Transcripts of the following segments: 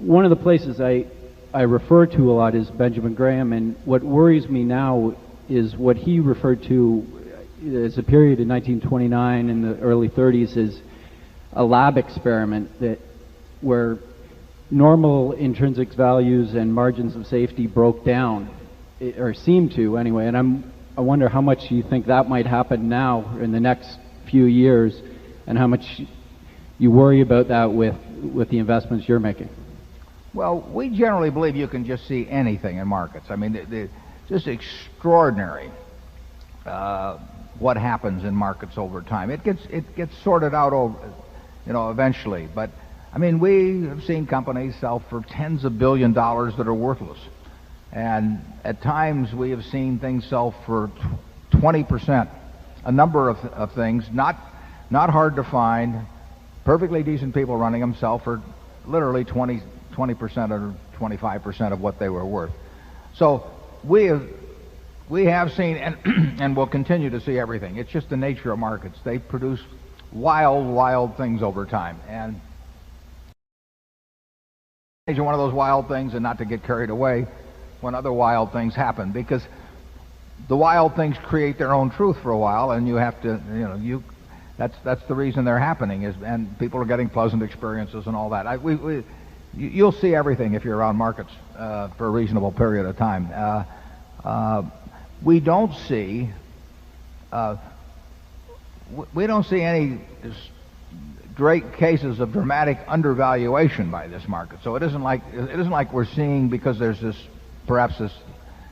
one of the places I refer to a lot is Benjamin Graham, and what worries me now is what he referred to as a period in 1929 and the early 30s as a lab experiment where normal intrinsic values and margins of safety broke down, or seemed to anyway. And I wonder how much you think that might happen now in the next few years, and how much you worry about that with the investments you're making. Well, we generally believe you can just see anything in markets. I mean, just extraordinary what happens in markets over time. It gets sorted out over, eventually. But I mean, we have seen companies sell for tens of billions of dollars that are worthless, and at times we have seen things sell for 20%. A number of things, not hard to find, perfectly decent people running them, sell for literally 20% or 25% of what they were worth. So we have seen and will continue to see everything. It's just the nature of markets. They produce wild things over time. And one of those wild things, and not to get carried away when other wild things happen, because the wild things create their own truth for a while, and you have to, that's the reason they're happening, and people are getting pleasant experiences and all that. You'll see everything if you're around markets for a reasonable period of time. We don't see any great cases of dramatic undervaluation by this market. So it isn't like we're seeing, because there's perhaps this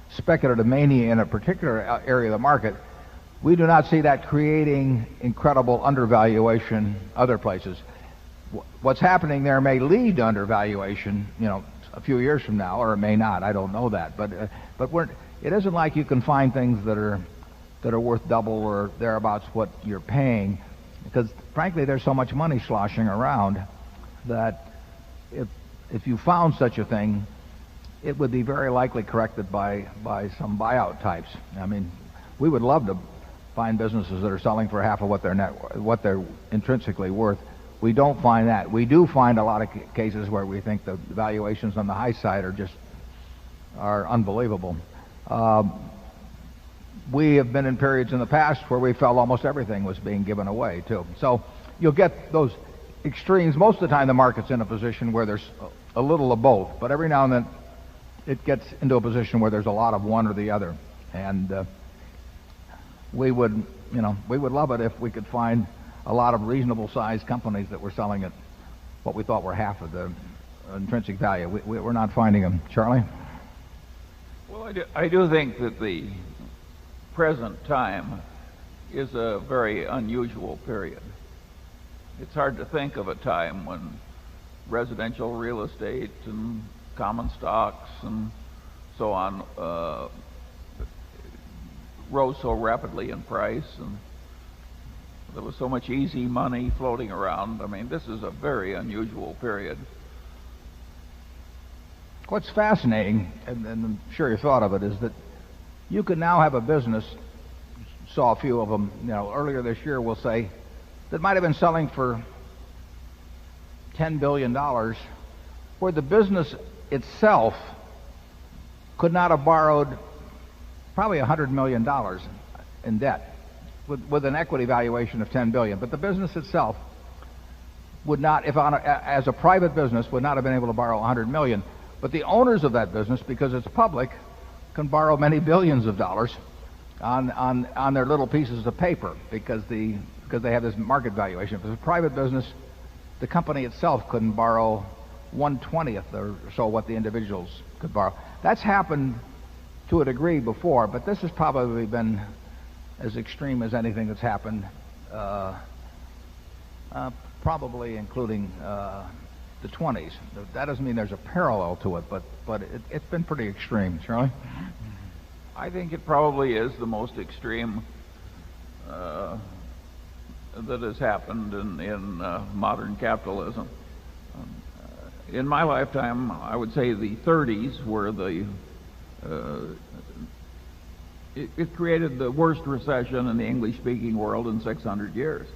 speculative mania in a particular area of the market. We do not see that creating incredible undervaluation other places. What's happening there may lead to undervaluation, a few years from now, or it may not. I don't know that, but it isn't like you can find things that are worth double or thereabouts what you're paying, because frankly there's so much money sloshing around that if you found such a thing, it would be very likely corrected by some buyout types. I mean, we would love to find businesses that are selling for half of what they're intrinsically worth. We don't find that. We do find a lot of cases where we think the valuations on the high side are unbelievable. We have been in periods in the past where we felt almost everything was being given away too. So you'll get those extremes. Most of the time the market's in a position where there's a little of both, but every now and then it gets into a position where there's a lot of one or the other. And we would love it if we could find a lot of reasonable sized companies that were selling at what we thought were half of the intrinsic value. We're not finding them. Charlie? Well, I do think that the present time is a very unusual period. It's hard to think of a time when residential real estate and common stocks and so on rose so rapidly in price, and there was so much easy money floating around. I mean, this is a very unusual period. What's fascinating, and I'm sure you thought of it, is that you can now have a business, saw a few of them, earlier this year, we'll say, that might have been selling for $10 billion, where the business itself could not have borrowed probably $100 million in debt with an equity valuation of $10 billion. But the business itself would not, as a private business, would not have been able to borrow $100 million. But the owners of that business, because it's public, can borrow many billions of dollars on their little pieces of paper because they have this market valuation. If it's a private business, the company itself couldn't borrow 1/20th or so what the individuals could borrow. That's happened to a degree before, but this has probably been as extreme as anything that's happened, probably including the 20s. That doesn't mean there's a parallel to it, but it's been pretty extreme. Charlie? I think it probably is the most extreme that has happened in modern capitalism. In my lifetime, I would say the 30s were it created the worst recession in the English-speaking world in 600 years.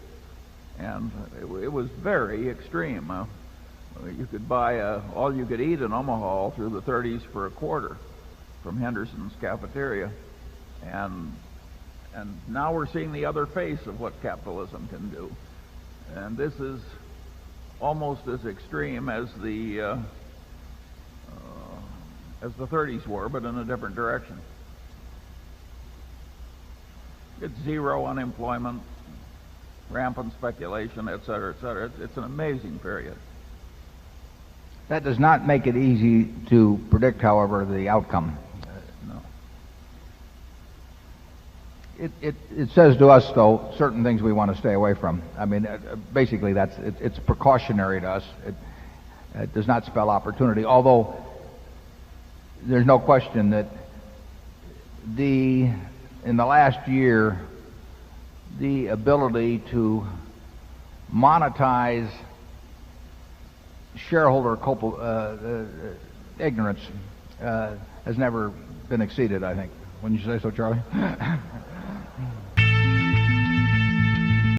And it was very extreme. You could buy all-you-could-eat in Omaha through the 30s for a quarter from Henderson's cafeteria. And now we're seeing the other face of what capitalism can do. And this is almost as extreme as the 30s were, but in a different direction. It's zero unemployment, rampant speculation, et cetera, et cetera. It's an amazing period. That does not make it easy to predict, however, the outcome. No. It says to us, though, certain things we want to stay away from. I mean, basically, it's precautionary to us. It does not spell opportunity, although there's no question that in the last year, the ability to monetize shareholder ignorance has never been exceeded, I think. Wouldn't you say so, Charlie?